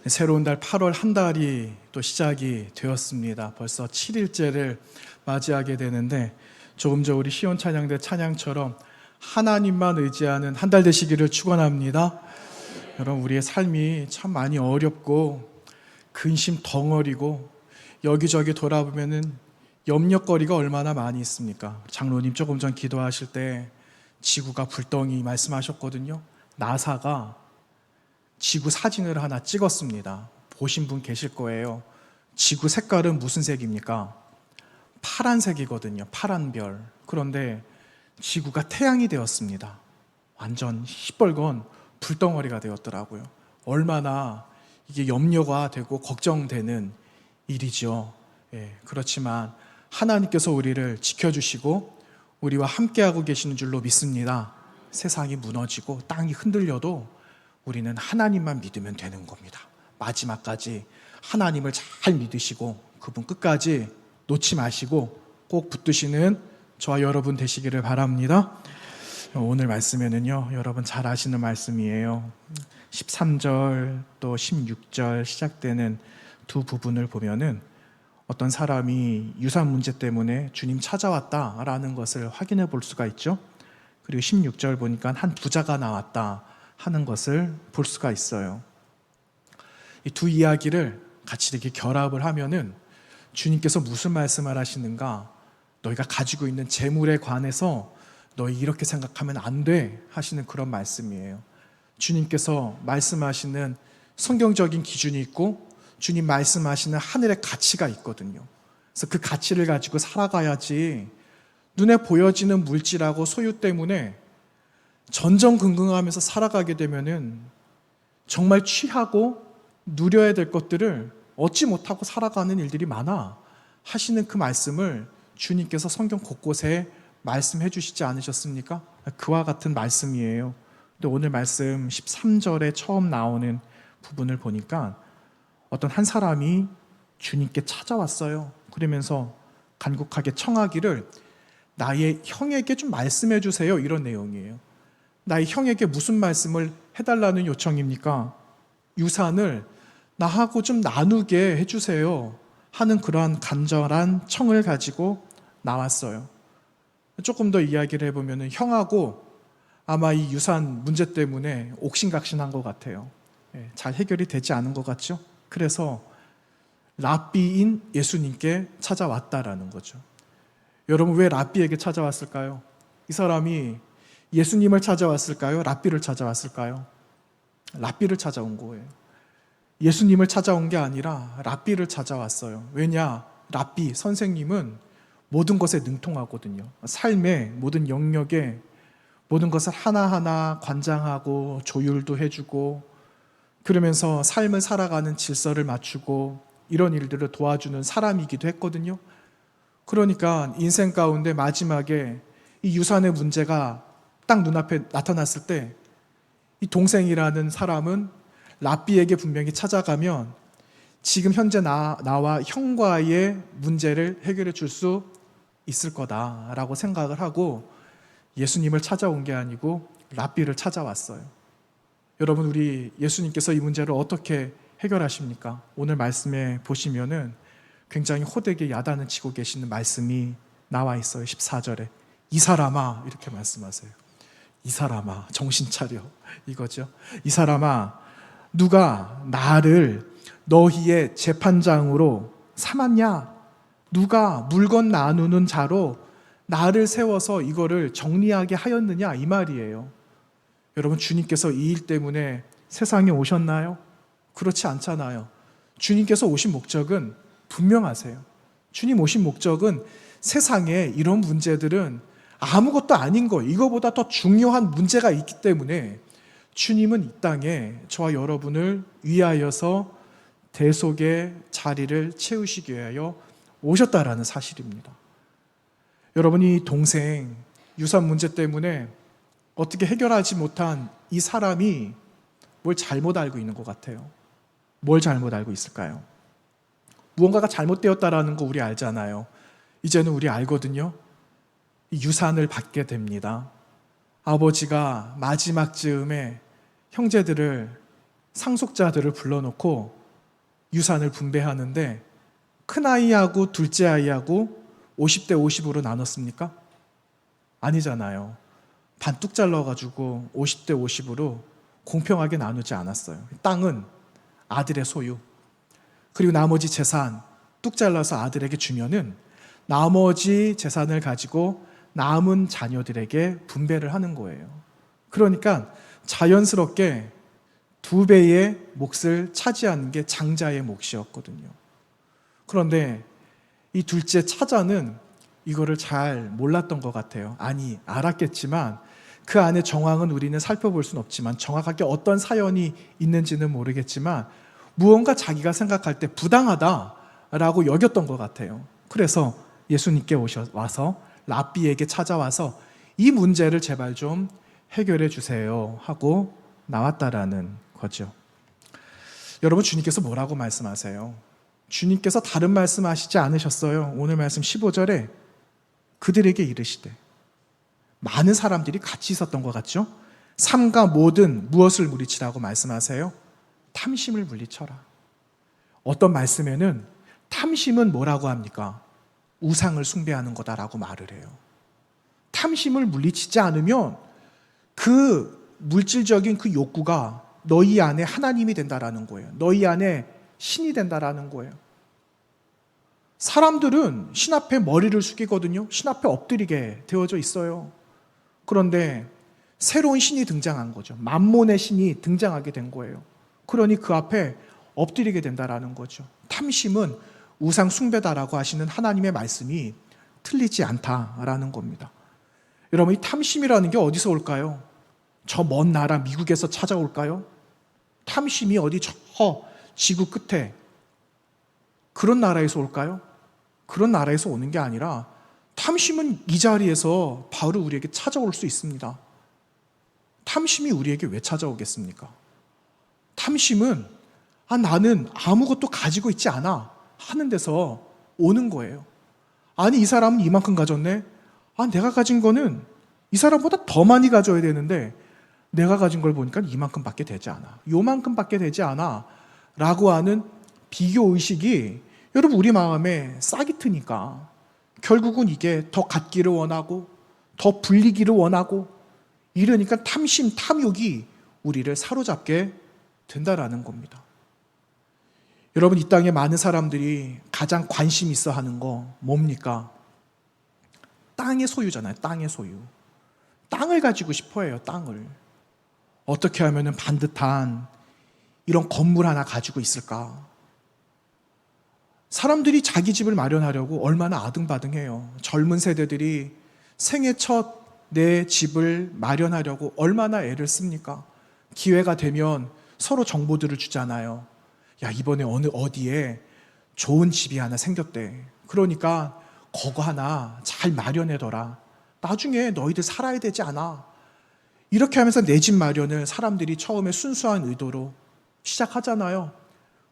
새로운 달 8월 한 달이 또 시작이 되었습니다. 벌써 7일째를 맞이하게 되는데 조금 전 우리 시온 찬양대 찬양처럼 하나님만 의지하는 한 달 되시기를 축원합니다. 여러분, 우리의 삶이 참 많이 어렵고 근심 덩어리고 여기저기 돌아보면은 염려거리가 얼마나 많이 있습니까? 장로님 조금 전 기도하실 때 지구가 불덩이 말씀하셨거든요. 나사가 지구 사진을 하나 찍었습니다. 보신 분 계실 거예요. 지구 색깔은 무슨 색입니까? 파란색이거든요. 파란 별. 그런데 지구가 태양이 되었습니다. 완전 시뻘건 불덩어리가 되었더라고요. 얼마나 이게 염려가 되고 걱정되는 일이죠. 그렇지만 하나님께서 우리를 지켜주시고 우리와 함께하고 계시는 줄로 믿습니다. 세상이 무너지고 땅이 흔들려도 우리는 하나님만 믿으면 되는 겁니다. 마지막까지 하나님을 잘 믿으시고 그분 끝까지 놓지 마시고 꼭 붙드시는 저와 여러분 되시기를 바랍니다. 오늘 말씀에는요, 여러분 잘 아시는 말씀이에요. 13절 또 16절 시작되는 두 부분을 보면은 어떤 사람이 유산 문제 때문에 주님 찾아왔다라는 것을 확인해 볼 수가 있죠. 그리고 16절 보니까 한 부자가 나왔다 하는 것을 볼 수가 있어요. 이 두 이야기를 같이 이렇게 결합을 하면은 주님께서 무슨 말씀을 하시는가? 너희가 가지고 있는 재물에 관해서 너희 이렇게 생각하면 안 돼 하시는 그런 말씀이에요. 주님께서 말씀하시는 성경적인 기준이 있고 주님 말씀하시는 하늘의 가치가 있거든요. 그래서 그 가치를 가지고 살아가야지 눈에 보여지는 물질하고 소유 때문에 전전긍긍하면서 살아가게 되면은 정말 취하고 누려야 될 것들을 얻지 못하고 살아가는 일들이 많아 하시는 그 말씀을 주님께서 성경 곳곳에 말씀해 주시지 않으셨습니까? 그와 같은 말씀이에요. 근데 오늘 말씀 13절에 처음 나오는 부분을 보니까 어떤 한 사람이 주님께 찾아왔어요. 그러면서 간곡하게 청하기를 나의 형에게 좀 말씀해 주세요. 이런 내용이에요. 나의 형에게 무슨 말씀을 해달라는 요청입니까? 유산을 나하고 좀 나누게 해주세요 하는 그러한 간절한 청을 가지고 나왔어요. 조금 더 이야기를 해보면 형하고 아마 이 유산 문제 때문에 옥신각신한 것 같아요. 잘 해결이 되지 않은 것 같죠? 그래서 랍비인 예수님께 찾아왔다라는 거죠. 여러분, 왜 랍비에게 찾아왔을까요? 이 사람이 예수님을 찾아왔을까요? 랍비를 찾아왔을까요? 랍비를 찾아온 거예요. 예수님을 찾아온 게 아니라 랍비를 찾아왔어요. 왜냐? 랍비, 선생님은 모든 것에 능통하거든요. 삶의 모든 영역에 모든 것을 하나하나 관장하고 조율도 해주고 그러면서 삶을 살아가는 질서를 맞추고 이런 일들을 도와주는 사람이기도 했거든요. 그러니까 인생 가운데 마지막에 이 유산의 문제가 딱 눈앞에 나타났을 때 이 동생이라는 사람은 랍비에게 분명히 찾아가면 지금 현재 나와 형과의 문제를 해결해 줄 수 있을 거다라고 생각을 하고 예수님을 찾아온 게 아니고 랍비를 찾아왔어요. 여러분, 우리 예수님께서 이 문제를 어떻게 해결하십니까? 오늘 말씀에 보시면은 굉장히 호되게 야단을 치고 계시는 말씀이 나와 있어요. 14절에 이 사람아 이렇게 말씀하세요. 이 사람아 정신 차려 이거죠. 이 사람아 누가 나를 너희의 재판장으로 삼았냐? 누가 물건 나누는 자로 나를 세워서 이거를 정리하게 하였느냐? 이 말이에요. 여러분, 주님께서 이 일 때문에 세상에 오셨나요? 그렇지 않잖아요. 주님께서 오신 목적은 분명하세요. 주님 오신 목적은 세상에 이런 문제들은 아무것도 아닌 거, 이거보다 더 중요한 문제가 있기 때문에 주님은 이 땅에 저와 여러분을 위하여서 대속의 자리를 채우시기 위하여 오셨다라는 사실입니다. 여러분이 동생 유산 문제 때문에 어떻게 해결하지 못한 이 사람이 뭘 잘못 알고 있는 것 같아요. 뭘 잘못 알고 있을까요? 무언가가 잘못되었다라는 거 우리 알잖아요. 이제는 우리 알거든요. 유산을 받게 됩니다. 아버지가 마지막 즈음에 형제들을 상속자들을 불러놓고 유산을 분배하는데 큰아이하고 둘째 아이하고 50대 50으로 나눴습니까? 아니잖아요. 반뚝 잘라가지고 50대 50으로 공평하게 나누지 않았어요. 땅은 아들의 소유, 그리고 나머지 재산 뚝 잘라서 아들에게 주면은 나머지 재산을 가지고 남은 자녀들에게 분배를 하는 거예요. 그러니까 자연스럽게 두 배의 몫을 차지하는 게 장자의 몫이었거든요. 그런데 이 둘째 차자는 이거를 잘 몰랐던 것 같아요. 아니, 알았겠지만 그 안에 정황은 우리는 살펴볼 수는 없지만, 정확하게 어떤 사연이 있는지는 모르겠지만 무언가 자기가 생각할 때 부당하다라고 여겼던 것 같아요. 그래서 예수님께 와서 랍비에게 찾아와서 이 문제를 제발 좀 해결해 주세요 하고 나왔다라는 거죠. 여러분, 주님께서 뭐라고 말씀하세요? 주님께서 다른 말씀하시지 않으셨어요. 오늘 말씀 15절에 그들에게 이르시되, 많은 사람들이 같이 있었던 것 같죠? 삼가 모든 무엇을 물리치라고 말씀하세요? 탐심을 물리쳐라. 어떤 말씀에는 탐심은 뭐라고 합니까? 우상을 숭배하는 거다라고 말을 해요. 탐심을 물리치지 않으면 그 물질적인 그 욕구가 너희 안에 하나님이 된다라는 거예요. 너희 안에 신이 된다라는 거예요. 사람들은 신 앞에 머리를 숙이거든요. 신 앞에 엎드리게 되어져 있어요. 그런데 새로운 신이 등장한 거죠. 만몬의 신이 등장하게 된 거예요. 그러니 그 앞에 엎드리게 된다라는 거죠. 탐심은 우상 숭배다라고 하시는 하나님의 말씀이 틀리지 않다라는 겁니다. 여러분, 이 탐심이라는 게 어디서 올까요? 저 먼 나라 미국에서 찾아올까요? 탐심이 어디 저 지구 끝에 그런 나라에서 올까요? 그런 나라에서 오는 게 아니라 탐심은 이 자리에서 바로 우리에게 찾아올 수 있습니다. 탐심이 우리에게 왜 찾아오겠습니까? 탐심은 나는 아무것도 가지고 있지 않아 하는 데서 오는 거예요. 아니, 이 사람은 이만큼 가졌네. 내가 가진 거는 이 사람보다 더 많이 가져야 되는데 내가 가진 걸 보니까 이만큼밖에 되지 않아, 요만큼밖에 되지 않아 라고 하는 비교의식이 여러분 우리 마음에 싹이 트니까 결국은 이게 더 갖기를 원하고 더 불리기를 원하고 이러니까 탐심, 탐욕이 우리를 사로잡게 된다라는 겁니다. 여러분, 이 땅에 많은 사람들이 가장 관심 있어 하는 거 뭡니까? 땅의 소유잖아요. 땅의 소유. 땅을 가지고 싶어 해요. 땅을. 어떻게 하면 반듯한 이런 건물 하나 가지고 있을까? 사람들이 자기 집을 마련하려고 얼마나 아등바등해요. 젊은 세대들이 생애 첫 내 집을 마련하려고 얼마나 애를 씁니까? 기회가 되면 서로 정보들을 주잖아요. 야, 이번에 어디에 좋은 집이 하나 생겼대. 그러니까 그거 하나 잘 마련해둬라. 나중에 너희들 살아야 되지 않아. 이렇게 하면서 내 집 마련을 사람들이 처음에 순수한 의도로 시작하잖아요.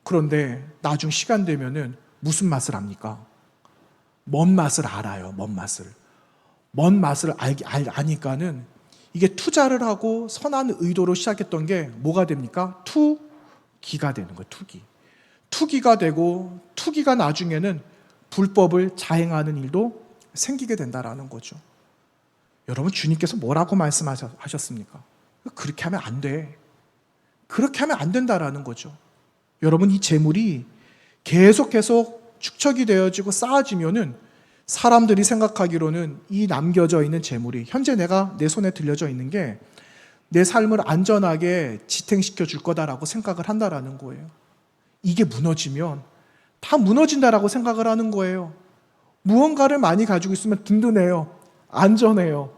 그런데 나중 시간 되면은 무슨 맛을 압니까? 먼 맛을 알아요. 먼 맛을 아니까는 이게 투자를 하고 선한 의도로 시작했던 게 뭐가 됩니까? 투기가 되는 거예요. 투기가 되고, 투기가 나중에는 불법을 자행하는 일도 생기게 된다라는 거죠. 여러분, 주님께서 뭐라고 말씀하셨습니까? 그렇게 하면 안 돼. 그렇게 하면 안 된다라는 거죠. 여러분, 이 재물이 계속 축적이 되어지고 쌓아지면은 사람들이 생각하기로는 이 남겨져 있는 재물이, 현재 내가 내 손에 들려져 있는 게 내 삶을 안전하게 지탱시켜 줄 거다라고 생각을 한다라는 거예요. 이게 무너지면 다 무너진다라고 생각을 하는 거예요. 무언가를 많이 가지고 있으면 든든해요. 안전해요.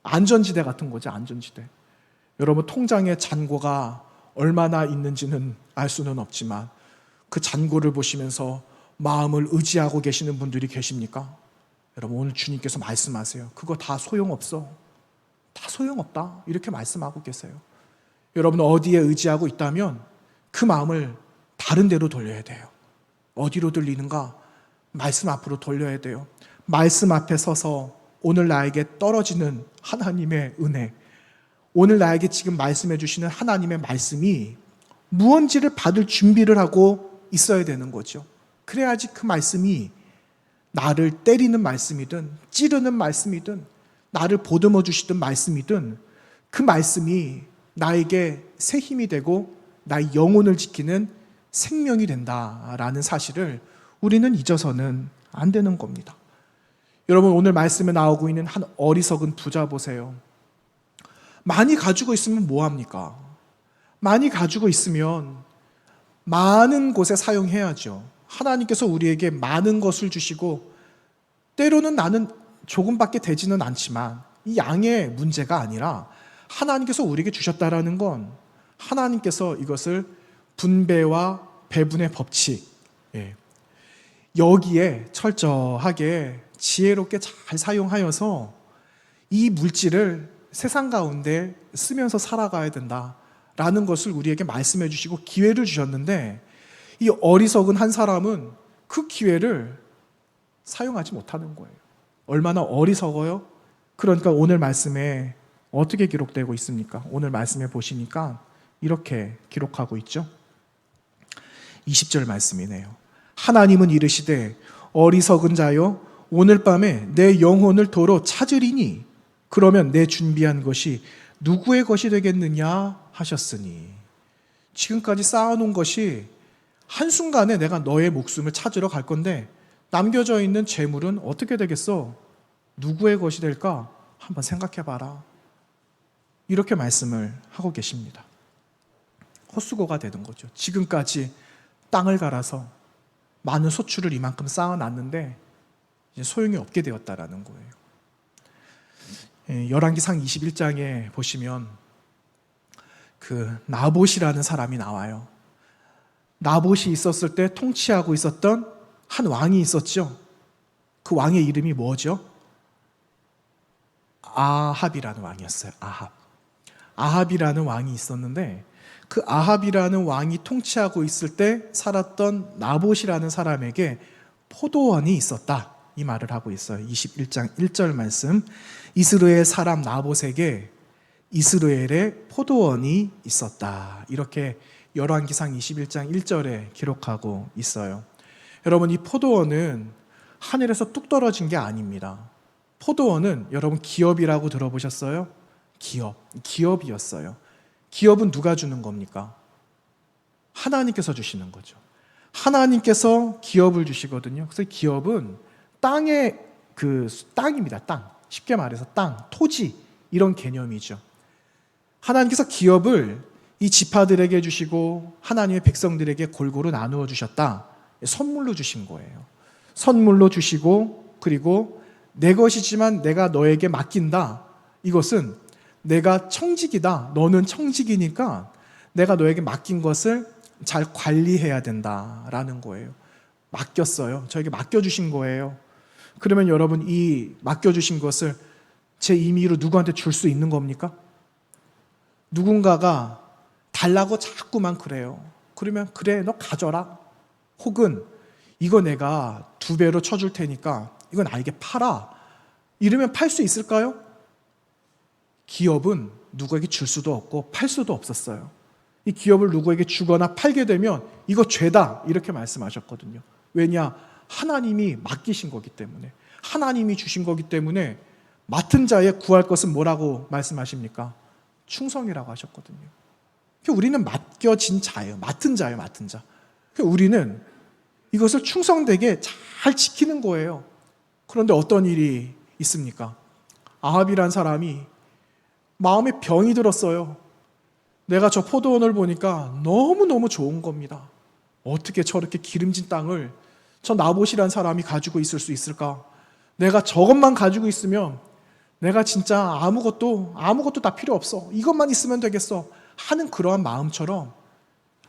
안전지대 같은 거죠. 안전지대. 여러분, 통장에 잔고가 얼마나 있는지는 알 수는 없지만 그 잔고를 보시면서 마음을 의지하고 계시는 분들이 계십니까? 여러분, 오늘 주님께서 말씀하세요. 그거 다 소용없어. 다 소용없다. 이렇게 말씀하고 계세요. 여러분, 어디에 의지하고 있다면 그 마음을 다른 데로 돌려야 돼요. 어디로 돌리는가? 말씀 앞으로 돌려야 돼요. 말씀 앞에 서서 오늘 나에게 떨어지는 하나님의 은혜, 오늘 나에게 지금 말씀해 주시는 하나님의 말씀이 무언지를 받을 준비를 하고 있어야 되는 거죠. 그래야지 그 말씀이 나를 때리는 말씀이든 찌르는 말씀이든 나를 보듬어 주시던 말씀이든 그 말씀이 나에게 새 힘이 되고 나의 영혼을 지키는 생명이 된다라는 사실을 우리는 잊어서는 안 되는 겁니다. 여러분, 오늘 말씀에 나오고 있는 한 어리석은 부자 보세요. 많이 가지고 있으면 뭐합니까? 많이 가지고 있으면 많은 곳에 사용해야죠. 하나님께서 우리에게 많은 것을 주시고 때로는 나는 조금밖에 되지는 않지만 이 양의 문제가 아니라 하나님께서 우리에게 주셨다라는 건 하나님께서 이것을 분배와 배분의 법칙, 여기에 철저하게 지혜롭게 잘 사용하여서 이 물질을 세상 가운데 쓰면서 살아가야 된다라는 것을 우리에게 말씀해 주시고 기회를 주셨는데 이 어리석은 한 사람은 그 기회를 사용하지 못하는 거예요. 얼마나 어리석어요? 그러니까 오늘 말씀에 어떻게 기록되고 있습니까? 오늘 말씀에 보시니까 이렇게 기록하고 있죠. 20절 말씀이네요. 하나님은 이르시되 어리석은 자여 오늘 밤에 내 영혼을 도로 찾으리니 그러면 내 준비한 것이 누구의 것이 되겠느냐 하셨으니 지금까지 쌓아놓은 것이 한순간에 내가 너의 목숨을 찾으러 갈 건데 남겨져 있는 재물은 어떻게 되겠어? 누구의 것이 될까? 한번 생각해 봐라. 이렇게 말씀을 하고 계십니다. 헛수고가 되는 거죠. 지금까지 땅을 갈아서 많은 소출을 이만큼 쌓아놨는데 이제 소용이 없게 되었다라는 거예요. 열왕기상 21장에 보시면 그 나봇이라는 사람이 나와요. 나봇이 있었을 때 통치하고 있었던 한 왕이 있었죠. 그 왕의 이름이 뭐죠? 아합이라는 왕이었어요. 아합이라는 왕이 있었는데 그 아합이라는 왕이 통치하고 있을 때 살았던 나봇이라는 사람에게 포도원이 있었다. 이 말을 하고 있어요. 21장 1절 말씀. 이스라엘 사람 나봇에게 이스라엘의 포도원이 있었다. 이렇게 열왕기상 21장 1절에 기록하고 있어요. 여러분, 이 포도원은 하늘에서 뚝 떨어진 게 아닙니다. 포도원은 여러분 기업이라고 들어보셨어요? 기업이었어요. 기업은 누가 주는 겁니까? 하나님께서 주시는 거죠. 하나님께서 기업을 주시거든요. 그래서 기업은 땅의 땅입니다. 땅. 쉽게 말해서 땅, 토지 이런 개념이죠. 하나님께서 기업을 이 지파들에게 주시고 하나님의 백성들에게 골고루 나누어 주셨다. 선물로 주신 거예요. 선물로 주시고 그리고 내 것이지만 내가 너에게 맡긴다. 이것은 내가 청직이다. 너는 청직이니까 내가 너에게 맡긴 것을 잘 관리해야 된다라는 거예요. 맡겼어요. 저에게 맡겨주신 거예요. 그러면 여러분 이 맡겨주신 것을 제 임의로 누구한테 줄 수 있는 겁니까? 누군가가 달라고 자꾸만 그래요. 그러면 그래 너 가져라. 혹은 이거 내가 2배로 쳐줄 테니까 이건 나에게 팔아. 이러면 팔 수 있을까요? 기업은 누구에게 줄 수도 없고 팔 수도 없었어요. 이 기업을 누구에게 주거나 팔게 되면 이거 죄다 이렇게 말씀하셨거든요. 왜냐? 하나님이 맡기신 거기 때문에, 하나님이 주신 거기 때문에 맡은 자의 구할 것은 뭐라고 말씀하십니까? 충성이라고 하셨거든요. 우리는 맡겨진 자예요. 맡은 자예요. 맡은 자. 우리는 이것을 충성되게 잘 지키는 거예요. 그런데 어떤 일이 있습니까? 아합이란 사람이 마음에 병이 들었어요. 내가 저 포도원을 보니까 너무너무 좋은 겁니다. 어떻게 저렇게 기름진 땅을 저 나봇이란 사람이 가지고 있을 수 있을까? 내가 저것만 가지고 있으면 내가 진짜 아무것도 다 필요 없어. 이것만 있으면 되겠어. 하는 그러한 마음처럼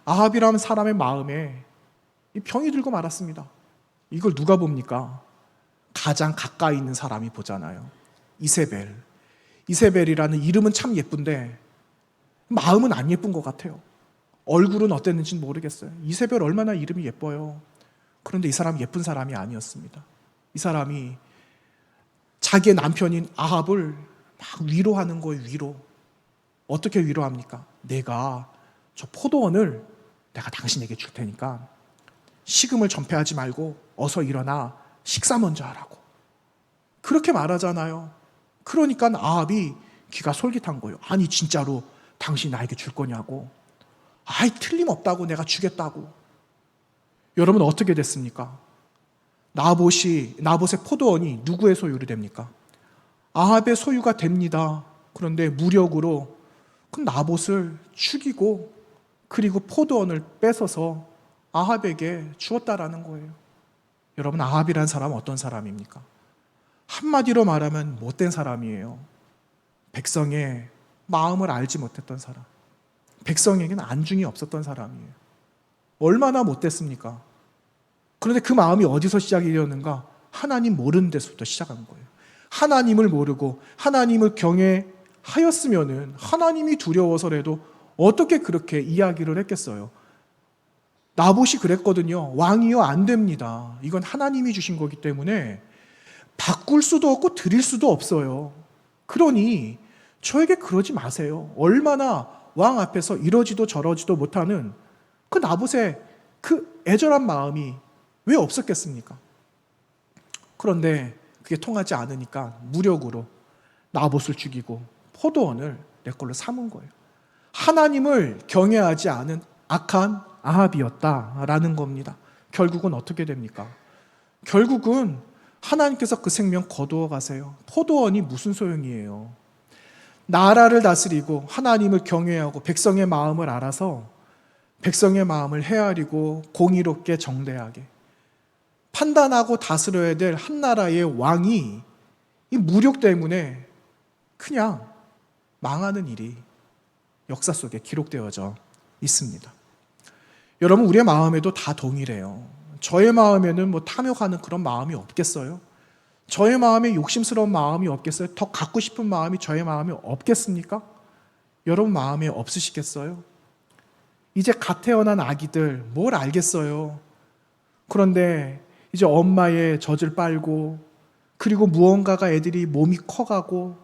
아합이라는 사람의 마음에 이 병이 들고 말았습니다. 이걸 누가 봅니까? 가장 가까이 있는 사람이 보잖아요. 이세벨이라는 이름은 참 예쁜데 마음은 안 예쁜 것 같아요. 얼굴은 어땠는지는 모르겠어요. 이세벨 얼마나 이름이 예뻐요. 그런데 이 사람 예쁜 사람이 아니었습니다. 이 사람이 자기의 남편인 아합을 막 위로하는 거예요. 위로. 어떻게 위로합니까? 내가 저 포도원을 내가 당신에게 줄 테니까 식음을 전폐하지 말고 어서 일어나 식사 먼저 하라고. 그렇게 말하잖아요. 그러니까 아합이 귀가 솔깃한 거예요. 아니 진짜로 당신 나에게 줄 거냐고. 아이 틀림없다고, 내가 주겠다고. 여러분 어떻게 됐습니까? 나봇의 포도원이 누구의 소유로 됩니까? 아합의 소유가 됩니다. 그런데 무력으로 그 나봇을 죽이고 그리고 포도원을 뺏어서 아합에게 주었다라는 거예요. 여러분 아합이란 사람은 어떤 사람입니까? 한마디로 말하면 못된 사람이에요. 백성의 마음을 알지 못했던 사람. 백성에게는 안중이 없었던 사람이에요. 얼마나 못됐습니까? 그런데 그 마음이 어디서 시작이 되었는가? 하나님 모르는 데서부터 시작한 거예요. 하나님을 모르고 하나님을 경외하였으면은 하나님이 두려워서라도 어떻게 그렇게 이야기를 했겠어요? 나봇이 그랬거든요. 왕이요 안 됩니다. 이건 하나님이 주신 거기 때문에 바꿀 수도 없고 드릴 수도 없어요. 그러니 저에게 그러지 마세요. 얼마나 왕 앞에서 이러지도 저러지도 못하는 그 나봇의 그 애절한 마음이 왜 없었겠습니까? 그런데 그게 통하지 않으니까 무력으로 나봇을 죽이고 포도원을 내 걸로 삼은 거예요. 하나님을 경외하지 않은 악한 아합이었다라는 겁니다. 결국은 어떻게 됩니까? 결국은 하나님께서 그 생명 거두어 가세요. 포도원이 무슨 소용이에요? 나라를 다스리고 하나님을 경외하고 백성의 마음을 알아서 백성의 마음을 헤아리고 공의롭게 정대하게 판단하고 다스려야 될 한 나라의 왕이 이 무력 때문에 그냥 망하는 일이 역사 속에 기록되어져 있습니다. 여러분 우리의 마음에도 다 동일해요. 저의 마음에는 뭐 탐욕하는 그런 마음이 없겠어요? 저의 마음에 욕심스러운 마음이 없겠어요? 더 갖고 싶은 마음이 저의 마음에 없겠습니까? 여러분 마음에 없으시겠어요? 이제 갓 태어난 아기들 뭘 알겠어요? 그런데 이제 엄마의 젖을 빨고 그리고 무언가가 애들이 몸이 커가고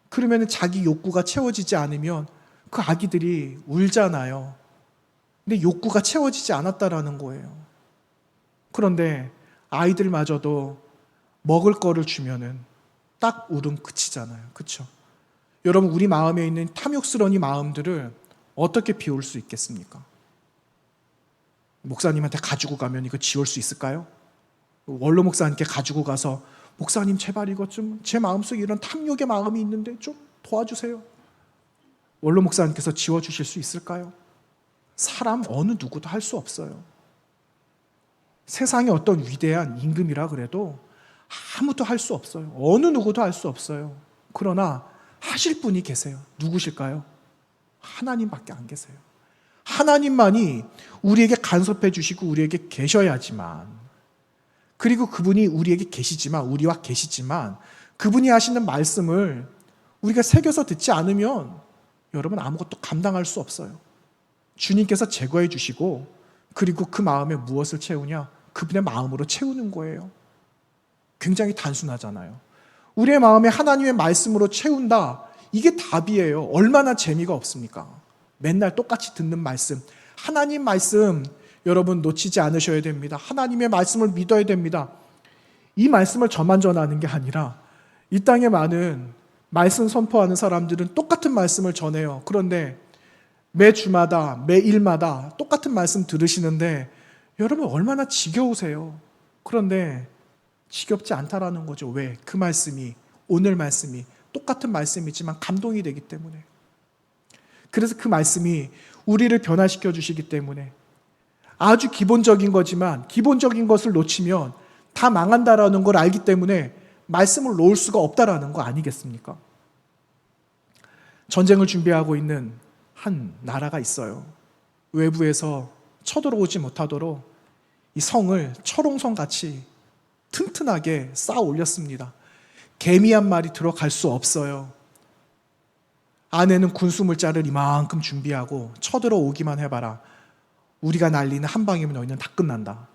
그러면 자기 욕구가 채워지지 않으면 그 아기들이 울잖아요. 근데 욕구가 채워지지 않았다라는 거예요. 그런데 아이들마저도 먹을 거를 주면은 딱 울음 그치잖아요. 그렇죠? 여러분 우리 마음에 있는 탐욕스러운 이 마음들을 어떻게 비울 수 있겠습니까? 목사님한테 가지고 가면 이거 지울 수 있을까요? 원로 목사님께 가지고 가서 목사님 제발 이것 좀 제 마음속에 이런 탐욕의 마음이 있는데 좀 도와주세요. 원로 목사님께서 지워주실 수 있을까요? 사람 어느 누구도 할 수 없어요. 세상에 어떤 위대한 임금이라 그래도 아무도 할 수 없어요. 어느 누구도 할 수 없어요. 그러나 하실 분이 계세요. 누구실까요? 하나님밖에 안 계세요. 하나님만이 우리에게 간섭해 주시고 우리에게 계셔야지만, 그리고 그분이 우리에게 계시지만, 우리와 계시지만 그분이 하시는 말씀을 우리가 새겨서 듣지 않으면 여러분 아무것도 감당할 수 없어요. 주님께서 제거해 주시고 그리고 그 마음에 무엇을 채우냐? 그분의 마음으로 채우는 거예요. 굉장히 단순하잖아요. 우리의 마음에 하나님의 말씀으로 채운다. 이게 답이에요. 얼마나 재미가 없습니까? 맨날 똑같이 듣는 말씀. 하나님 말씀 여러분 놓치지 않으셔야 됩니다. 하나님의 말씀을 믿어야 됩니다. 이 말씀을 저만 전하는 게 아니라 이 땅에 많은 말씀 선포하는 사람들은 똑같은 말씀을 전해요. 그런데 매 주마다 매일마다 똑같은 말씀 들으시는데 여러분 얼마나 지겨우세요. 그런데 지겹지 않다라는 거죠. 왜? 그 말씀이, 오늘 말씀이 똑같은 말씀이지만 감동이 되기 때문에. 그래서 그 말씀이 우리를 변화시켜 주시기 때문에 아주 기본적인 거지만 기본적인 것을 놓치면 다 망한다라는 걸 알기 때문에 말씀을 놓을 수가 없다라는 거 아니겠습니까? 전쟁을 준비하고 있는 한 나라가 있어요. 외부에서 쳐들어오지 못하도록 이 성을 철옹성 같이 튼튼하게 쌓아 올렸습니다. 개미 한 마리 들어갈 수 없어요. 안에는 군수물자를 이만큼 준비하고 쳐들어오기만 해봐라. 우리가 날리는 한 방이면 너희는 다 끝난다.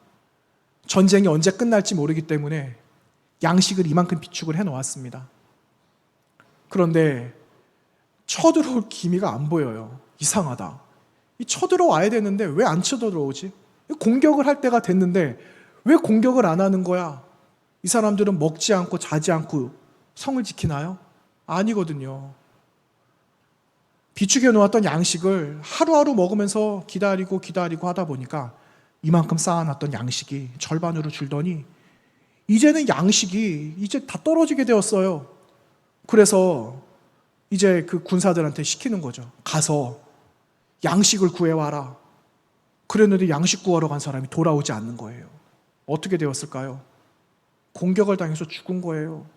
전쟁이 언제 끝날지 모르기 때문에 양식을 이만큼 비축을 해놓았습니다. 그런데 쳐들어올 기미가 안 보여요. 이상하다. 쳐들어와야 되는데 왜 안 쳐들어오지? 공격을 할 때가 됐는데 왜 공격을 안 하는 거야? 이 사람들은 먹지 않고 자지 않고 성을 지키나요? 아니거든요. 비축해 놓았던 양식을 하루하루 먹으면서 기다리고 하다 보니까 이만큼 쌓아놨던 양식이 절반으로 줄더니 이제는 양식이 이제 다 떨어지게 되었어요. 그래서 이제 그 군사들한테 시키는 거죠. 가서 양식을 구해와라. 그랬는데 양식 구하러 간 사람이 돌아오지 않는 거예요. 어떻게 되었을까요? 공격을 당해서 죽은 거예요.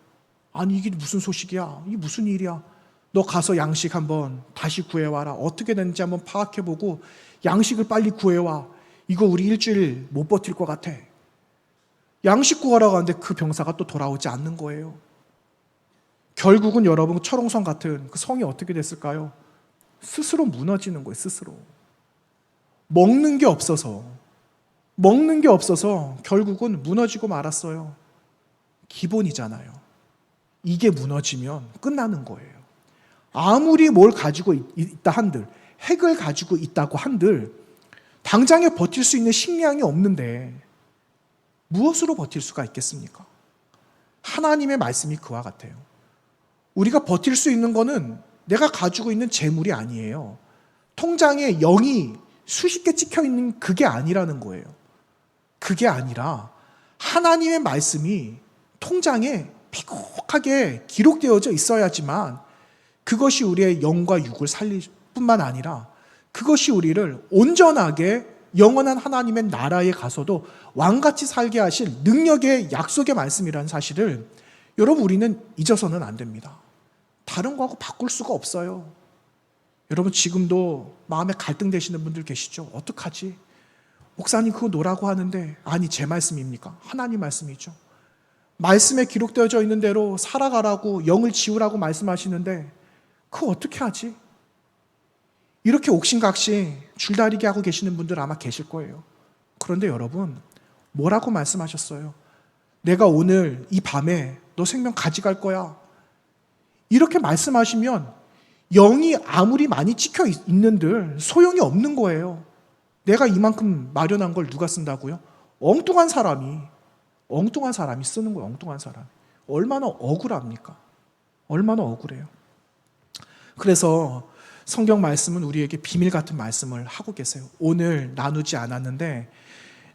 아니 이게 무슨 소식이야? 이게 무슨 일이야? 너 가서 양식 한번 다시 구해와라. 어떻게 됐는지 한번 파악해보고 양식을 빨리 구해와. 이거 우리 일주일 못 버틸 것 같아. 양식 구하러 가는데 그 병사가 또 돌아오지 않는 거예요. 결국은 여러분 철옹성 같은 그 성이 어떻게 됐을까요? 스스로 무너지는 거예요. 스스로. 먹는 게 없어서 결국은 무너지고 말았어요. 기본이잖아요. 이게 무너지면 끝나는 거예요. 아무리 뭘 가지고 있다 한들, 핵을 가지고 있다고 한들 당장에 버틸 수 있는 식량이 없는데 무엇으로 버틸 수가 있겠습니까? 하나님의 말씀이 그와 같아요. 우리가 버틸 수 있는 거는 내가 가지고 있는 재물이 아니에요. 통장에 0이 수십 개 찍혀 있는 그게 아니라는 거예요. 그게 아니라 하나님의 말씀이 통장에 픽하게 기록되어져 있어야지만 그것이 우리의 영과 육을 살릴 뿐만 아니라 그것이 우리를 온전하게 영원한 하나님의 나라에 가서도 왕같이 살게 하실 능력의 약속의 말씀이라는 사실을 여러분 우리는 잊어서는 안 됩니다. 다른 거하고 바꿀 수가 없어요. 여러분 지금도 마음에 갈등되시는 분들 계시죠? 어떡하지? 목사님 그거 노라고 하는데 아니 제 말씀입니까? 하나님 말씀이죠. 말씀에 기록되어져 있는 대로 살아가라고 영을 지우라고 말씀하시는데 그거 어떻게 하지? 이렇게 옥신각신 줄다리기 하고 계시는 분들 아마 계실 거예요. 그런데 여러분 뭐라고 말씀하셨어요? 내가 오늘 이 밤에 너 생명 가져갈 거야. 이렇게 말씀하시면 영이 아무리 많이 찍혀 있는들 소용이 없는 거예요. 내가 이만큼 마련한 걸 누가 쓴다고요? 엉뚱한 사람이 쓰는 거예요. 엉뚱한 사람이. 얼마나 억울합니까? 얼마나 억울해요. 그래서 성경 말씀은 우리에게 비밀 같은 말씀을 하고 계세요. 오늘 나누지 않았는데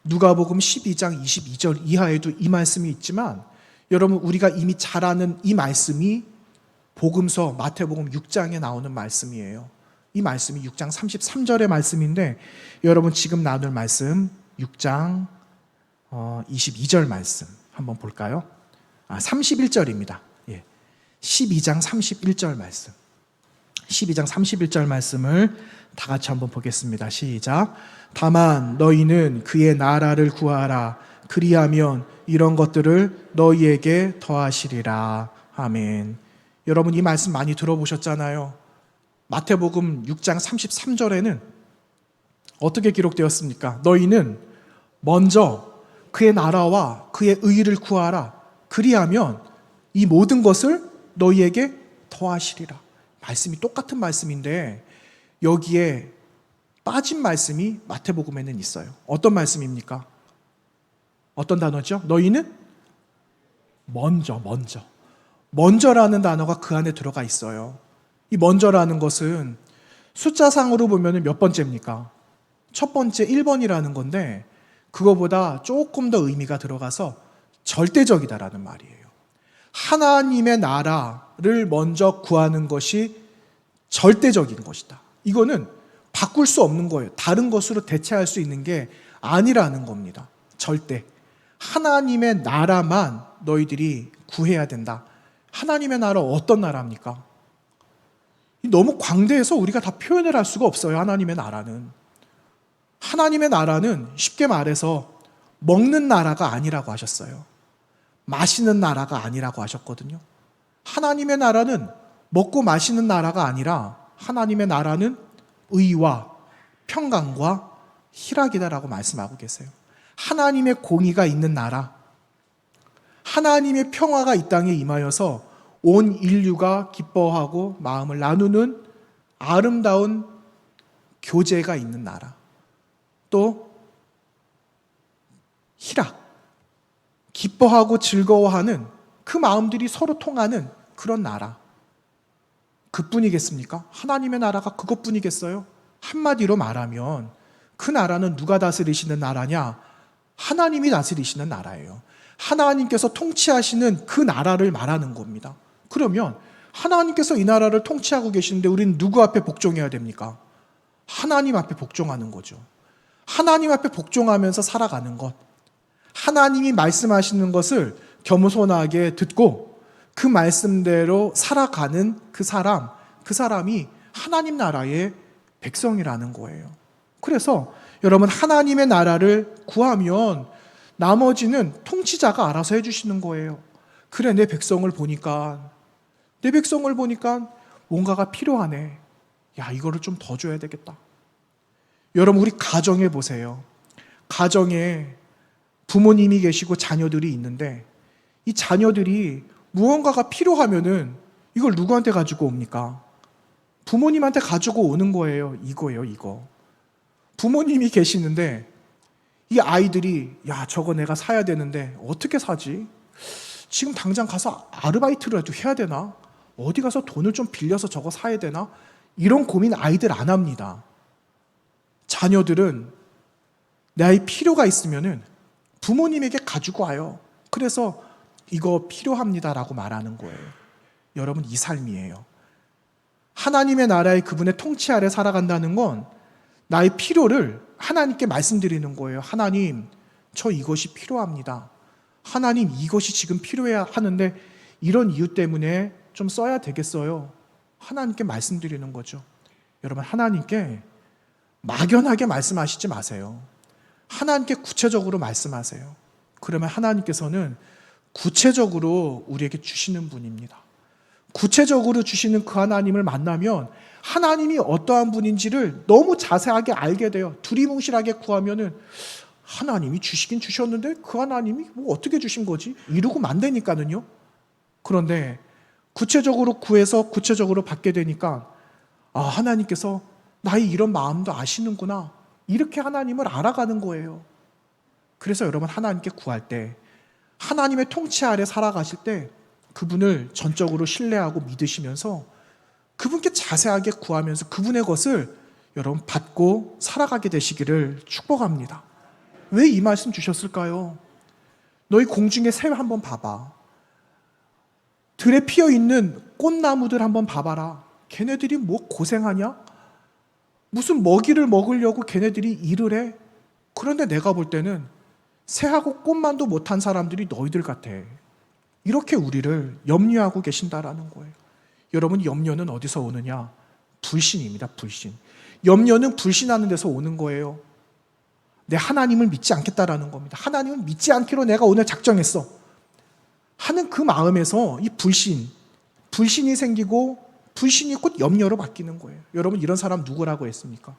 누가복음 12장 22절 이하에도 이 말씀이 있지만 여러분 우리가 이미 잘 아는 이 말씀이 복음서 마태복음 6장에 나오는 말씀이에요. 이 말씀이 6장 33절의 말씀인데 여러분 지금 나눌 말씀 6장 22절 말씀 한번 볼까요? 31절입니다. 12장 31절 말씀. 12장 31절 말씀을 다 같이 한번 보겠습니다. 시작. 다만 너희는 그의 나라를 구하라. 그리하면 이런 것들을 너희에게 더하시리라. 아멘. 여러분 이 말씀 많이 들어보셨잖아요. 마태복음 6장 33절에는 어떻게 기록되었습니까? 너희는 먼저 그의 나라와 그의 의를 구하라. 그리하면 이 모든 것을 너희에게 더하시리라. 말씀이 똑같은 말씀인데 여기에 빠진 말씀이 마태복음에는 있어요. 어떤 말씀입니까? 어떤 단어죠? 너희는 먼저라는 단어가 그 안에 들어가 있어요. 이 먼저라는 것은 숫자상으로 보면 몇 번째입니까? 첫 번째 1번이라는 건데 그거보다 조금 더 의미가 들어가서 절대적이다라는 말이에요. 하나님의 나라를 먼저 구하는 것이 절대적인 것이다. 이거는 바꿀 수 없는 거예요. 다른 것으로 대체할 수 있는 게 아니라는 겁니다. 절대. 하나님의 나라만 너희들이 구해야 된다. 하나님의 나라 어떤 나라입니까? 너무 광대해서 우리가 다 표현을 할 수가 없어요. 하나님의 나라는 쉽게 말해서 먹는 나라가 아니라고 하셨어요. 마시는 나라가 아니라고 하셨거든요. 하나님의 나라는 먹고 마시는 나라가 아니라 하나님의 나라는 의와 평강과 희락이다라고 말씀하고 계세요. 하나님의 공의가 있는 나라, 하나님의 평화가 이 땅에 임하여서 온 인류가 기뻐하고 마음을 나누는 아름다운 교제가 있는 나라, 또 희락, 기뻐하고 즐거워하는 그 마음들이 서로 통하는 그런 나라. 그뿐이겠습니까? 하나님의 나라가 그것뿐이겠어요? 한마디로 말하면 그 나라는 누가 다스리시는 나라냐? 하나님이 다스리시는 나라예요. 하나님께서 통치하시는 그 나라를 말하는 겁니다. 그러면 하나님께서 이 나라를 통치하고 계시는데 우리는 누구 앞에 복종해야 됩니까? 하나님 앞에 복종하는 거죠. 하나님 앞에 복종하면서 살아가는 것. 하나님이 말씀하시는 것을 겸손하게 듣고 그 말씀대로 살아가는 그 사람이 하나님 나라의 백성이라는 거예요. 그래서 여러분, 하나님의 나라를 구하면 나머지는 통치자가 알아서 해주시는 거예요. 그래, 내 백성을 보니까 뭔가가 필요하네. 야, 이거를 좀 더 줘야 되겠다. 여러분, 우리 가정에 보세요. 가정에 부모님이 계시고 자녀들이 있는데 이 자녀들이 무언가가 필요하면은 이걸 누구한테 가지고 옵니까? 부모님한테 가지고 오는 거예요. 이거. 부모님이 계시는데 이 아이들이 야, 저거 내가 사야 되는데 어떻게 사지? 지금 당장 가서 아르바이트라도 해야 되나? 어디 가서 돈을 좀 빌려서 저거 사야 되나? 이런 고민 아이들 안 합니다. 자녀들은 내 아이 필요가 있으면은 부모님에게 가지고 와요. 그래서 이거 필요합니다라고 말하는 거예요. 여러분, 이 삶이에요. 하나님의 나라의 그분의 통치 아래 살아간다는 건 나의 필요를 하나님께 말씀드리는 거예요. 하나님, 저 이것이 필요합니다. 하나님, 이것이 지금 필요해야 하는데 이런 이유 때문에 좀 써야 되겠어요. 하나님께 말씀드리는 거죠. 여러분, 하나님께 막연하게 말씀하시지 마세요. 하나님께 구체적으로 말씀하세요. 그러면 하나님께서는 구체적으로 우리에게 주시는 분입니다. 구체적으로 주시는 그 하나님을 만나면 하나님이 어떠한 분인지를 너무 자세하게 알게 돼요. 두리뭉실하게 구하면은 하나님이 주시긴 주셨는데 그 하나님이 뭐 어떻게 주신 거지? 이러고 만다니까는요. 그런데 구체적으로 구해서 구체적으로 받게 되니까 아, 하나님께서 나의 이런 마음도 아시는구나. 이렇게 하나님을 알아가는 거예요. 그래서 여러분, 하나님께 구할 때, 하나님의 통치 아래 살아가실 때 그분을 전적으로 신뢰하고 믿으시면서 그분께 자세하게 구하면서 그분의 것을 여러분 받고 살아가게 되시기를 축복합니다. 왜 이 말씀 주셨을까요? 너희 공중의 새 한번 봐봐. 들에 피어있는 꽃나무들 한번 봐봐라. 걔네들이 뭐 고생하냐? 무슨 먹이를 먹으려고 걔네들이 일을 해? 그런데 내가 볼 때는 새하고 꽃만도 못한 사람들이 너희들 같아. 이렇게 우리를 염려하고 계신다라는 거예요. 여러분, 염려는 어디서 오느냐? 불신입니다. 불신. 염려는 불신하는 데서 오는 거예요. 내 하나님을 믿지 않겠다라는 겁니다. 하나님을 믿지 않기로 내가 오늘 작정했어 하는 그 마음에서 이 불신이 생기고 불신이 곧 염려로 바뀌는 거예요. 여러분, 이런 사람 누구라고 했습니까?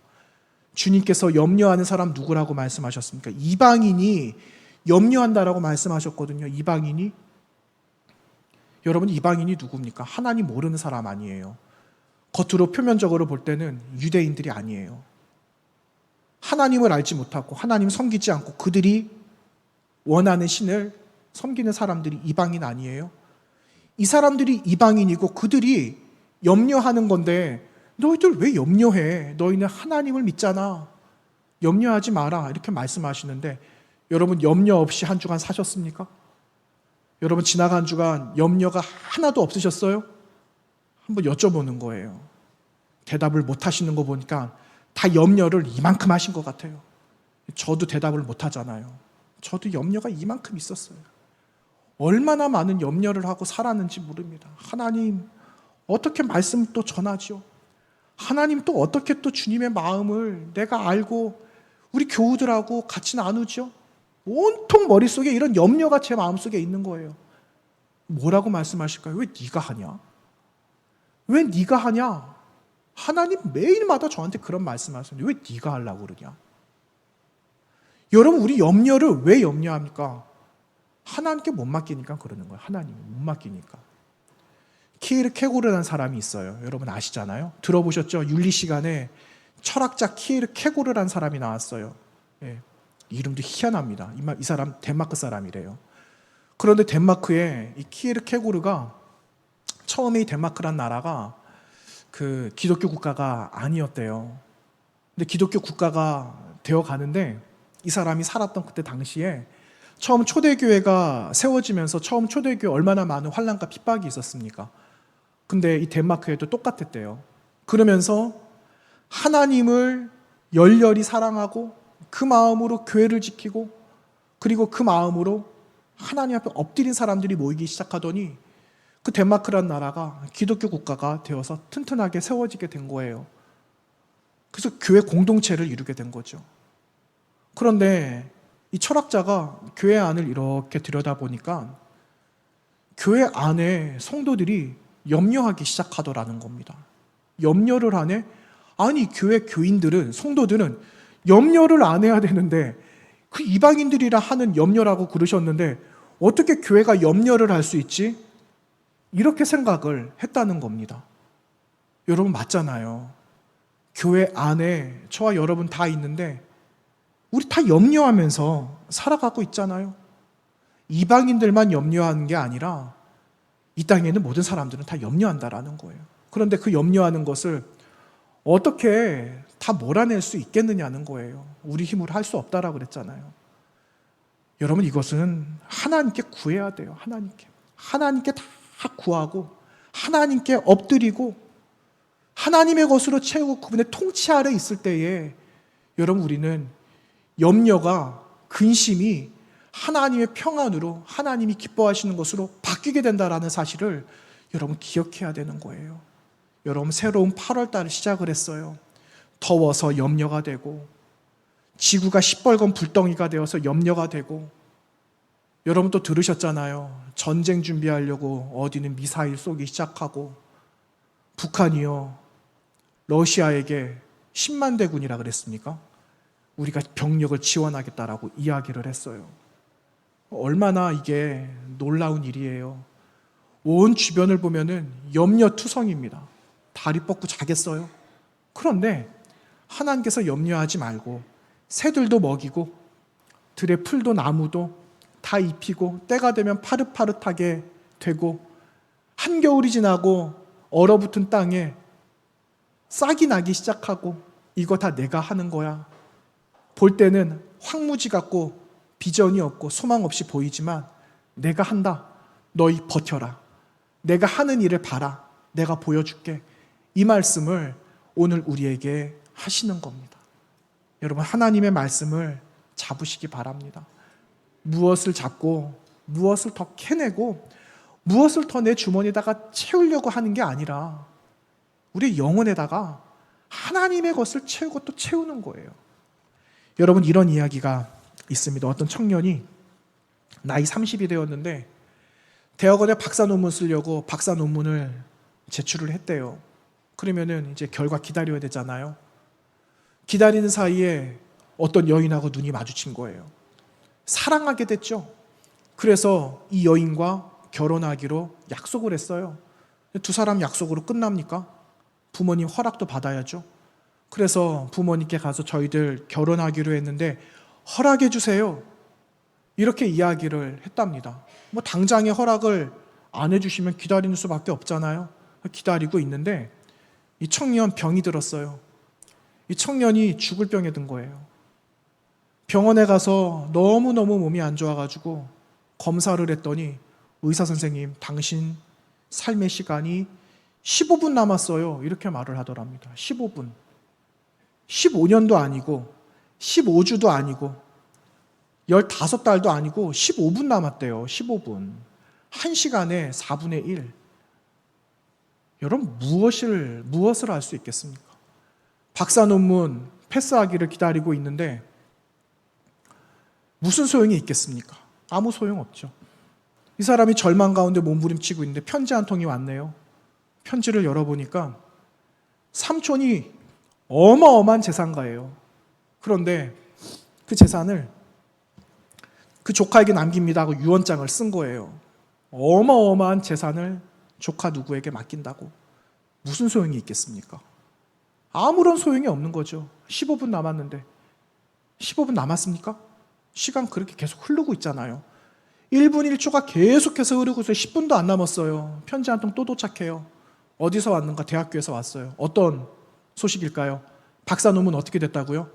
주님께서 염려하는 사람 누구라고 말씀하셨습니까? 이방인이 염려한다라고 말씀하셨거든요. 이방인이. 여러분, 이방인이 누굽니까? 하나님 모르는 사람 아니에요. 겉으로 표면적으로 볼 때는 유대인들이 아니에요. 하나님을 알지 못하고 하나님 섬기지 않고 그들이 원하는 신을 섬기는 사람들이 이방인 아니에요? 이 사람들이 이방인이고 그들이 염려하는 건데 너희들 왜 염려해? 너희는 하나님을 믿잖아. 염려하지 마라. 이렇게 말씀하시는데 여러분, 염려 없이 한 주간 사셨습니까? 여러분, 지나간 주간 염려가 하나도 없으셨어요? 한번 여쭤보는 거예요. 대답을 못 하시는 거 보니까 다 염려를 이만큼 하신 것 같아요. 저도 대답을 못 하잖아요. 저도 염려가 이만큼 있었어요. 얼마나 많은 염려를 하고 살았는지 모릅니다. 하나님, 어떻게 말씀 또 전하죠? 하나님 또 어떻게 또 주님의 마음을 내가 알고 우리 교우들하고 같이 나누죠? 온통 머릿속에 이런 염려가 제 마음속에 있는 거예요. 뭐라고 말씀하실까요? 왜 네가 하냐? 왜 네가 하냐? 하나님 매일마다 저한테 그런 말씀하시는데 왜 네가 하려고 그러냐? 여러분, 우리 염려를 왜 염려합니까? 하나님께 못 맡기니까 그러는 거예요. 하나님 못 맡기니까. 키르케고르라는 사람이 있어요. 여러분 아시잖아요. 들어보셨죠? 윤리 시간에 철학자 키에르 케고르라는 사람이 나왔어요. 예, 이름도 희한합니다. 이 사람 덴마크 사람이래요. 그런데 덴마크에 이 키에르 케고르가 처음에 이 덴마크란 나라가 그 기독교 국가가 아니었대요. 근데 기독교 국가가 되어 가는데 이 사람이 살았던 그때 당시에 처음 초대교회가 세워지면서 처음 초대교회 얼마나 많은 환난과 핍박이 있었습니까? 근데 이 덴마크에도 똑같았대요. 그러면서 하나님을 열렬히 사랑하고 그 마음으로 교회를 지키고 그리고 그 마음으로 하나님 앞에 엎드린 사람들이 모이기 시작하더니 그 덴마크란 나라가 기독교 국가가 되어서 튼튼하게 세워지게 된 거예요. 그래서 교회 공동체를 이루게 된 거죠. 그런데 이 철학자가 교회 안을 이렇게 들여다보니까 교회 안에 성도들이 염려하기 시작하더라는 겁니다. 염려를 하네? 아니, 교회 교인들은, 성도들은 염려를 안 해야 되는데 그 이방인들이라 하는 염려라고 그러셨는데 어떻게 교회가 염려를 할 수 있지? 이렇게 생각을 했다는 겁니다. 여러분 맞잖아요. 교회 안에 저와 여러분 다 있는데 우리 다 염려하면서 살아가고 있잖아요. 이방인들만 염려하는 게 아니라 이 땅에 있는 모든 사람들은 다 염려한다라는 거예요. 그런데 그 염려하는 것을 어떻게 다 몰아낼 수 있겠느냐는 거예요. 우리 힘으로 할 수 없다라고 그랬잖아요. 여러분 이것은 하나님께 구해야 돼요. 하나님께 다 구하고 하나님께 엎드리고 하나님의 것으로 채우고 그분의 통치 아래 있을 때에 여러분 우리는 염려가 근심이 하나님의 평안으로 하나님이 기뻐하시는 것으로 바뀌게 된다라는 사실을 여러분 기억해야 되는 거예요. 여러분 새로운 8월 달을 시작을 했어요. 더워서 염려가 되고 지구가 시뻘건 불덩이가 되어서 염려가 되고 여러분 또 들으셨잖아요. 전쟁 준비하려고 어디는 미사일 쏘기 시작하고 북한이요 러시아에게 10만 대군이라 그랬습니까? 우리가 병력을 지원하겠다라고 이야기를 했어요. 얼마나 이게 놀라운 일이에요. 온 주변을 보면은 염려투성입니다. 다리 뻗고 자겠어요? 그런데 하나님께서 염려하지 말고 새들도 먹이고 들의 풀도 나무도 다 입히고 때가 되면 파릇파릇하게 되고 한겨울이 지나고 얼어붙은 땅에 싹이 나기 시작하고 이거 다 내가 하는 거야. 볼 때는 황무지 같고 비전이 없고 소망 없이 보이지만 내가 한다. 너희 버텨라. 내가 하는 일을 봐라. 내가 보여줄게. 이 말씀을 오늘 우리에게 하시는 겁니다. 여러분 하나님의 말씀을 잡으시기 바랍니다. 무엇을 잡고 무엇을 더 캐내고 무엇을 더 내 주머니에다가 채우려고 하는 게 아니라 우리 영혼에다가 하나님의 것을 채우고 또 채우는 거예요. 여러분 이런 이야기가 있습니다. 어떤 청년이 나이 30이 되었는데 대학원에 박사 논문 쓰려고 박사 논문을 제출을 했대요. 그러면은 이제 결과 기다려야 되잖아요. 기다리는 사이에 어떤 여인하고 눈이 마주친 거예요. 사랑하게 됐죠. 그래서 이 여인과 결혼하기로 약속을 했어요. 두 사람 약속으로 끝납니까? 부모님 허락도 받아야죠. 그래서 부모님께 가서 저희들 결혼하기로 했는데 허락해 주세요. 이렇게 이야기를 했답니다. 뭐 당장에 허락을 안 해주시면 기다리는 수밖에 없잖아요. 기다리고 있는데 이 청년 병이 들었어요. 이 청년이 죽을 병에 든 거예요. 병원에 가서 너무너무 몸이 안 좋아가지고 검사를 했더니 의사 선생님 당신 삶의 시간이 15분 남았어요. 이렇게 말을 하더랍니다. 15분. 15년도 아니고 15주도 아니고 15달도 아니고 15분 남았대요. 15분. 1시간에 4분의 1. 여러분 무엇을 할 수 있겠습니까? 박사 논문 패스하기를 기다리고 있는데 무슨 소용이 있겠습니까? 아무 소용없죠. 이 사람이 절망 가운데 몸부림치고 있는데 편지 한 통이 왔네요. 편지를 열어보니까 삼촌이 어마어마한 재산가예요. 그런데 그 재산을 그 조카에게 남깁니다 하고 유언장을 쓴 거예요. 어마어마한 재산을 조카 누구에게 맡긴다고. 무슨 소용이 있겠습니까? 아무런 소용이 없는 거죠. 15분 남았는데 15분 남았습니까? 시간 그렇게 계속 흐르고 있잖아요. 1분 1초가 계속해서 흐르고 있어요. 10분도 안 남았어요. 편지 한 통 또 도착해요. 어디서 왔는가? 대학교에서 왔어요. 어떤 소식일까요? 박사 논문 어떻게 됐다고요?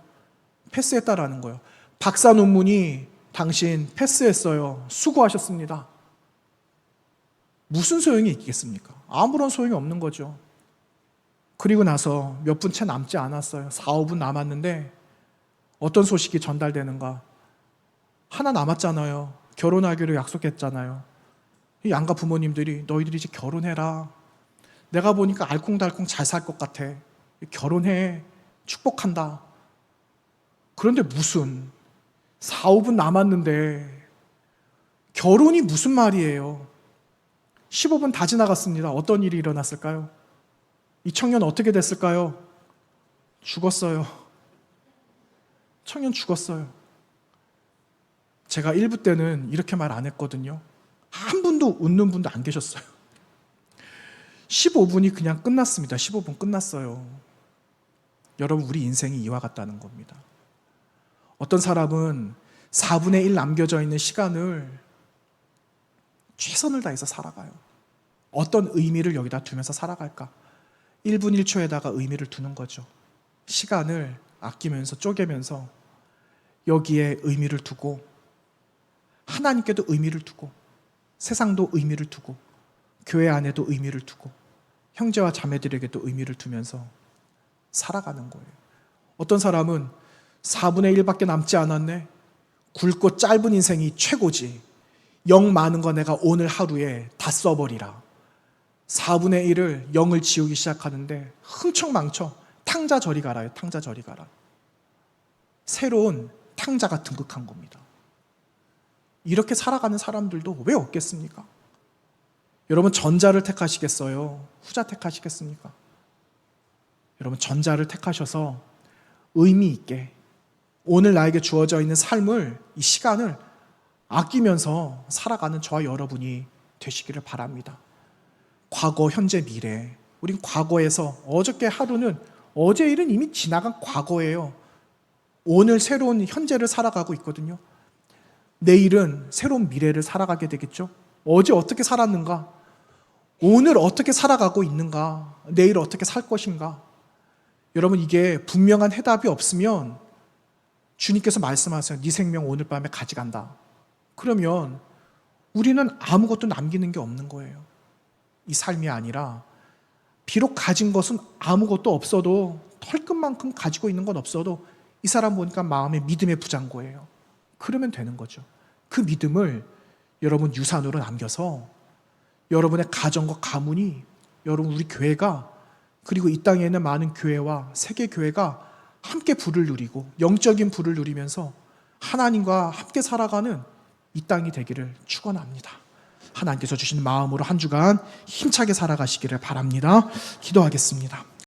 패스했다라는 거예요. 박사 논문이 당신 패스했어요. 수고하셨습니다. 무슨 소용이 있겠습니까? 아무런 소용이 없는 거죠. 그리고 나서 몇 분 채 남지 않았어요. 4, 5분 남았는데 어떤 소식이 전달되는가? 하나 남았잖아요. 결혼하기로 약속했잖아요. 이 양가 부모님들이 너희들이 이제 결혼해라. 내가 보니까 알콩달콩 잘 살 것 같아. 결혼해. 축복한다. 그런데 무슨 4, 5분 남았는데 결혼이 무슨 말이에요? 15분 다 지나갔습니다. 어떤 일이 일어났을까요? 이 청년 어떻게 됐을까요? 죽었어요. 청년 죽었어요. 제가 1부 때는 이렇게 말 안 했거든요. 한 분도 웃는 분도 안 계셨어요. 15분이 그냥 끝났습니다. 15분 끝났어요. 여러분, 우리 인생이 이와 같다는 겁니다. 어떤 사람은 4분의 1 남겨져 있는 시간을 최선을 다해서 살아가요. 어떤 의미를 여기다 두면서 살아갈까? 1분 1초에다가 의미를 두는 거죠. 시간을 아끼면서 쪼개면서 여기에 의미를 두고 하나님께도 의미를 두고 세상도 의미를 두고 교회 안에도 의미를 두고 형제와 자매들에게도 의미를 두면서 살아가는 거예요. 어떤 사람은 4분의 1밖에 남지 않았네. 굵고 짧은 인생이 최고지. 영 많은 거 내가 오늘 하루에 다 써버리라. 4분의 1을 0을 지우기 시작하는데 흥청망청 탕자 저리 가라요. 탕자 저리 가라. 새로운 탕자가 등극한 겁니다. 이렇게 살아가는 사람들도 왜 없겠습니까? 여러분, 전자를 택하시겠어요? 후자 택하시겠습니까? 여러분, 전자를 택하셔서 의미 있게 오늘 나에게 주어져 있는 삶을, 이 시간을 아끼면서 살아가는 저와 여러분이 되시기를 바랍니다. 과거, 현재, 미래. 우린 과거에서 어저께 하루는 어제 일은 이미 지나간 과거예요. 오늘 새로운 현재를 살아가고 있거든요. 내일은 새로운 미래를 살아가게 되겠죠. 어제 어떻게 살았는가? 오늘 어떻게 살아가고 있는가? 내일 어떻게 살 것인가? 여러분, 이게 분명한 해답이 없으면 주님께서 말씀하세요. 네 생명 오늘 밤에 가져간다. 그러면 우리는 아무것도 남기는 게 없는 거예요. 이 삶이 아니라 비록 가진 것은 아무것도 없어도 털끝만큼 가지고 있는 건 없어도 이 사람 보니까 마음에 믿음의 부장고예요. 그러면 되는 거죠. 그 믿음을 여러분 유산으로 남겨서 여러분의 가정과 가문이, 여러분 우리 교회가, 그리고 이 땅에 있는 많은 교회와 세계 교회가 함께 부를 누리고 영적인 부를 누리면서 하나님과 함께 살아가는 이 땅이 되기를 축원합니다. 하나님께서 주신 마음으로 한 주간 힘차게 살아가시기를 바랍니다. 기도하겠습니다.